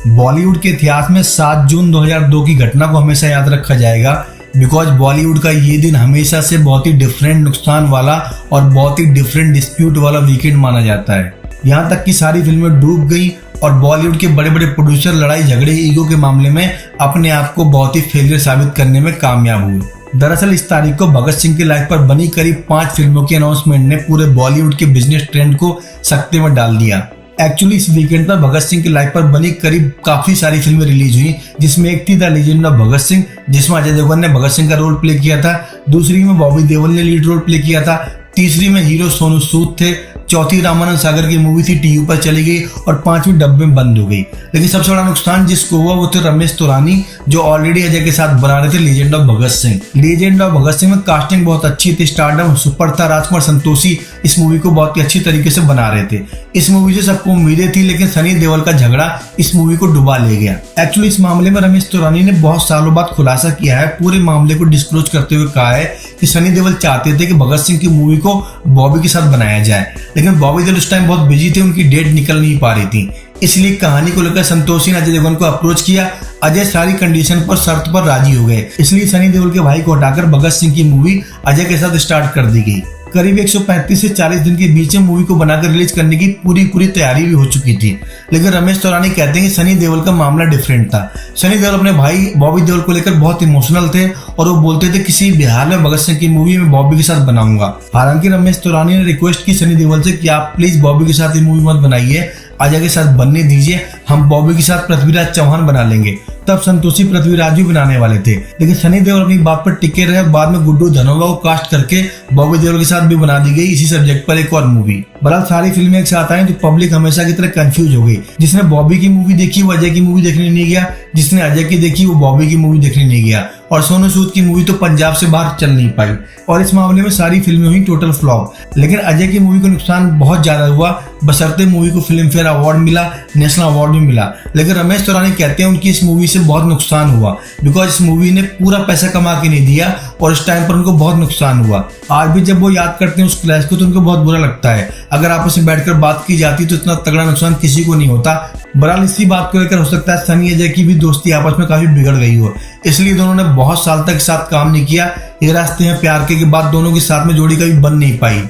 बॉलीवुड के इतिहास में 7 जून 2002 की घटना को हमेशा याद रखा जाएगा, बिकॉज बॉलीवुड का ये दिन हमेशा से बहुत ही डिफरेंट नुकसान वाला और बहुत ही डिफरेंट डिस्प्यूट वाला वीकेंड माना जाता है। यहाँ तक कि सारी फिल्में डूब गई और बॉलीवुड के बड़े बड़े प्रोड्यूसर लड़ाई झगड़े ईगो के मामले में अपने आप को बहुत ही फेलियर साबित करने में कामयाब हुए। दरअसल इस तारीख को भगत सिंह की लाइफ पर बनी करीब 5 फिल्मों के अनाउंसमेंट ने पूरे बॉलीवुड के बिजनेस ट्रेंड को सकते में डाल दिया। एक्चुअली इस वीकेंड पर भगत सिंह की लाइफ पर बनी करीब काफी सारी फिल्में रिलीज हुई, जिसमें एक थी the legend of Bhagat Singh, जिसमें अजय देवगन ने भगत सिंह का रोल प्ले किया था। दूसरी में बॉबी देओल ने लीड रोल प्ले किया था। तीसरी में हीरो सोनू सूद थे। चौथी रामानंद सागर की मूवी थी, टीवी पर चली गई और 5वीं डब्बे में बंद हो गई। लेकिन सबसे बड़ा नुकसान जिसको हुआ वो थे रमेश तुरानी, जो ऑलरेडी अजय के साथ बना रहे थे legend of Bhagat Singh. Legend of Bhagat Singh में कास्टिंग बहुत अच्छी थी, स्टारडम सुपर था। राजकुमार संतोषी इस मूवी को बहुत ही अच्छी तरीके से बना रहे थे। इस मूवी से सबको उम्मीदें थी, लेकिन सनी देओल का झगड़ा इस मूवी को डुबा ले गया। एक्चुअली इस मामले में रमेश तुरानी ने बहुत सालों बाद खुलासा किया है, पूरे मामले को डिस्क्लोज करते हुए कहा है कि सनी देओल चाहते थे कि भगत सिंह की मूवी को बॉबी के साथ बनाया जाए, लेकिन बॉबी देओल उस टाइम बहुत बिजी थे, उनकी डेट निकल नहीं पा रही थी। इसलिए कहानी को लेकर संतोषी ने अजय देवगन को अप्रोच किया। अजय सारी कंडीशन पर शर्त पर राजी हो गए, इसलिए सनी देओल के भाई को हटाकर भगत सिंह की मूवी अजय के साथ स्टार्ट कर दी गई। करीब 135 से 40 दिन के बीच में मूवी को बनाकर रिलीज करने की पूरी तैयारी भी हो चुकी थी, लेकिन रमेश तुरानी कहते हैं कि सनी देओल का मामला डिफरेंट था। सनी देओल अपने भाई बॉबी देओल को लेकर बहुत इमोशनल थे और वो बोलते थे किसी भी हाल में भगत सिंह की मूवी में बॉबी के साथ बनाऊंगा। हालांकि रमेश तुरानी ने रिक्वेस्ट की सनी देओल से कि आप प्लीज बॉबी के साथ ये मूवी मत बनाइए, अजय के साथ बनने दीजिए, हम बॉबी के साथ पृथ्वीराज चौहान बना लेंगे। तब संतोषी पृथ्वीराज भी बनाने वाले थे, लेकिन सनी देओल अपनी बात पर टिके रहे। बाद में गुड्डू धनोवा को कास्ट करके बॉबी देओल के साथ भी बना दी गई इसी सब्जेक्ट पर एक और मूवी। बहरहाल सारी फिल्में एक साथ आई तो पब्लिक हमेशा की तरह कंफ्यूज हो गई। जिसने बॉबी की मूवी देखी वो अजय की मूवी देखने नहीं गया, जिसने अजय की देखी वो बॉबी की मूवी देखने नहीं गया, और सोनू सूद की मूवी तो पंजाब से बाहर चल नहीं पाई। और इस मामले में सारी फिल्में हुई टोटल फ्लॉप। लेकिन अजय की मूवी को नुकसान बहुत ज्यादा हुआ, बशर्ते मूवी को फिल्म फेयर अवार्ड मिला, नेशनल अवार्ड भी मिला। लेकिन रमेश तुरानी कहते हैं उनकी इस मूवी से बहुत नुकसान हुआ, बिकॉज इस मूवी ने पूरा पैसा कमा के नहीं दिया और इस टाइम पर उनको बहुत नुकसान हुआ। आज भी जब वो याद करते हैं उस क्लैश को तो उनको बहुत बुरा लगता है। अगर आपस में बैठकर बात की जाती तो इतना तगड़ा नुकसान किसी को नहीं होता। बहरहाल इसी बात को लेकर हो सकता है सनी अजय की भी दोस्ती आपस में काफी बिगड़ गई हो, इसलिए दोनों ने बहुत साल तक साथ काम नहीं किया। ये रास्ते हैं प्यार के बाद दोनों के साथ में जोड़ी कभी बन नहीं पाई।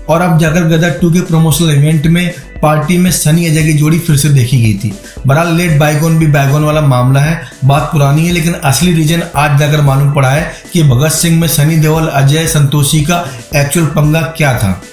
और अब जाकर गदर 2 के प्रमोशनल इवेंट में पार्टी में सनी अजय की जोड़ी फिर से देखी गई थी। बहरहाल लेट बाइगोन भी बाइगोन वाला मामला है, बात पुरानी है, लेकिन असली रीजन आज जाकर मालूम पड़ा है कि भगत सिंह में सनी देओल अजय संतोषी का एक्चुअल पंगा क्या था।